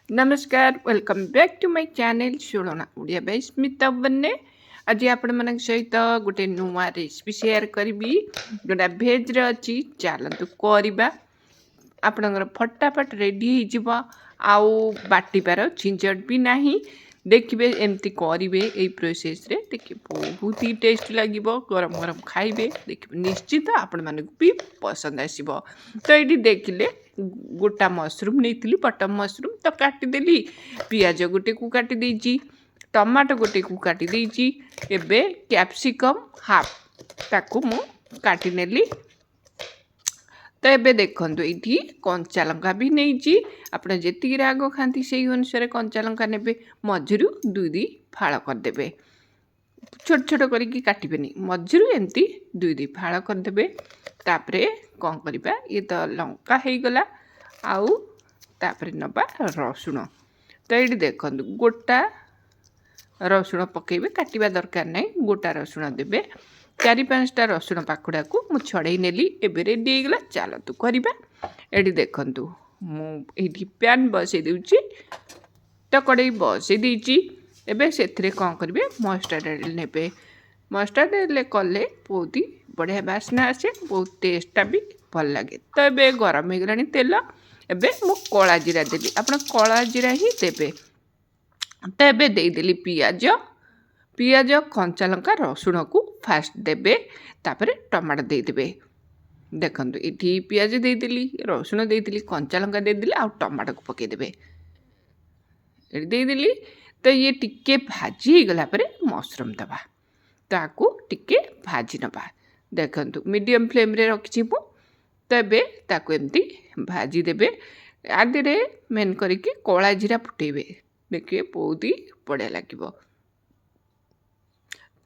नमस्कार welcome back to my channel शुणना Odia by Smita बन्ने। आज आपण मन सहित गोटे नुआ रेसिपी शेयर करी जोटा भेज रे अच्छी चलतु करवा आपणकर फटाफट रेडी हो आउ बाटिपार झिंझट भी नहीं। देखिए एमती करेंगे यही प्रोसेस रे देखिए बहुत ही टेस्ट लगे गरम गरम खाइबे देखिए निश्चित आपण मानक भी पसंद आसो। तो ये देखिले गोटा मशरूम नहीं बटम मशरूम तो काटिदेली पियाज गोटे को काटी देची टमाटो गोटे को काटी देची एबे कैप्सिकम हाफ ताकू मु काटी नेली। तो ये देखु ये कंचा लंका भी नहीं आप जी राग खाती से अनुसार कंचा लंका ने मझिरू दुई फाड़ करदे छोट छोट करके काटबेनी मझिरू एमती दुई फाड़ करदे। तापर कौन करवा ये तो लंका हो गला आउ तापर नबा रसुण। तो ये देखु गोटा रसुण पकेबे काटिबा दरकार नहीं गोटा रसुण देबे 4-5टा रसुण पाखुड़ा को मु छड़े नेली एबे रेडी हो गला। चलतु करवा ये देखु मुझे पैन बसई दूची तो कड़े बसई देची एबे से कौन करेंगे मस्टर्ड ऑयल ने मस्टर्ड ऑयल कले बहुत ही बढ़िया बास्ना आसे बहुत टेस्टा भी भल लगे। तो ये गरम हो गला तेल एबे मु कला जीरा देली आप कला जीरा ही देबे। तो ये देदेली पियाज पियाज कंचा लंका रसुण को फास्ट देबे तापर टमाटो देदेबे। देखु ये पियाज देदेली रसुण देदेली कंचा लंका देदेली आ टमाटो को पकईदेवे देदेली। तो ये टिके भाजी गला परे मशरूम दबा ताकू टिके भाजी नबा। देखु मीडियम फ्लेम रे रखी मु। तो ये ताकू एमती भाजी देबे आदि रे मेन करके कला जीरा फुटेबे देखिए बहुत ही बढ़िया लगे।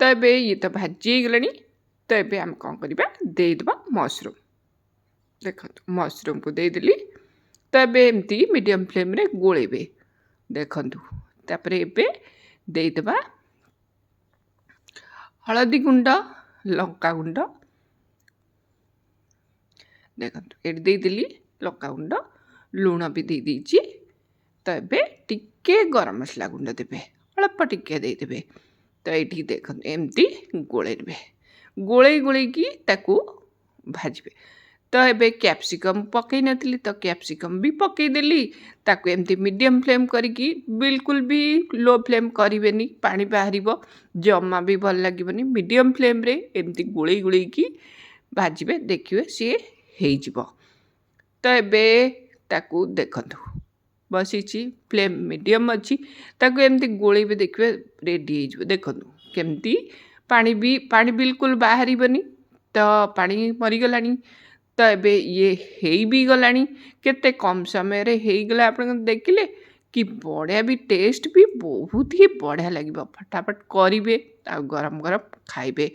तो ये तो भाजी गला। तो ये आम कौन करवा देदेबा मशरूम देखो मशरूम को देदेली। तो ये एमती मीडियम फ्लेम रे गोलेबे देखु तापर एबे देदेबा हलदी गुंड लंका गुंड देखु ये देदेली लंका गुंड लुण भी दे दीची। तो ये टिके गरम मसला गुंड देबे अल्प टिके देदेबे। तो ये देखो एमती गोलेबे गोले गोले की ताकू भाजबे। तो ये कैप्सिकम पकई नथली तो कैप्सिकम भी पकईदेली ताकू एमती मीडियम फ्लेम करिकी बिल्कुल भी लो फ्लेम करेनि पानी बाहर जमा भी भल लगे मीडियम फ्लेम रे एमती गोले गोले की भाजबे देखिए सी हो। तो ये ताकू देखु बसी फ्लेम मीडियम अच्छी ताकू एमती गोलेबे देखिए रेडी हो। देखु केमती पानी बिल्कुल बाहर तो पानी मरीगला। तो ये ये भी गला केते कम समय रे हो गला आप देखिले कि बढ़िया भी टेस्ट भी बहुत ही बढ़िया लगे फटाफट करेंगे आ गरम गरम खाइबे।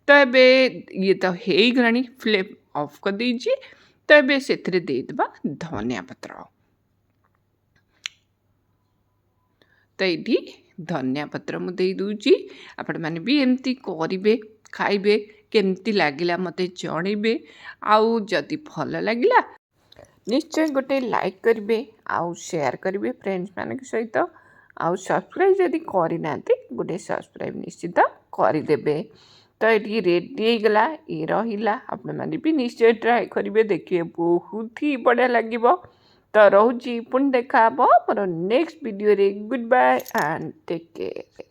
तो ये तो हो गला फ्लेम ऑफ कर दीजिए। तो ये से देदेबा धनिया पत्र। तो ये धनिया पत्र मुझे दूची आपण मैंने भी एमती करेंगे खाइबे केमती लगिला मते जणेबे आउ जदि भल लगिला निश्चय गोटे लाइक करेंगे आउ शेयर करेंगे फ्रेंड्स मान सहित आउ सब्सक्राइब जदि करना गोटे सब्सक्राइब निश्चित करदे। तो ये रेडी हो गला ये रहा आपण मैंने भी निश्चय ट्राए करेंगे देखिए बहुत ही बढ़िया लगे। तो रोची पुणी देखा मोर नेक्स्ट वीडियो रे goodbye and take care.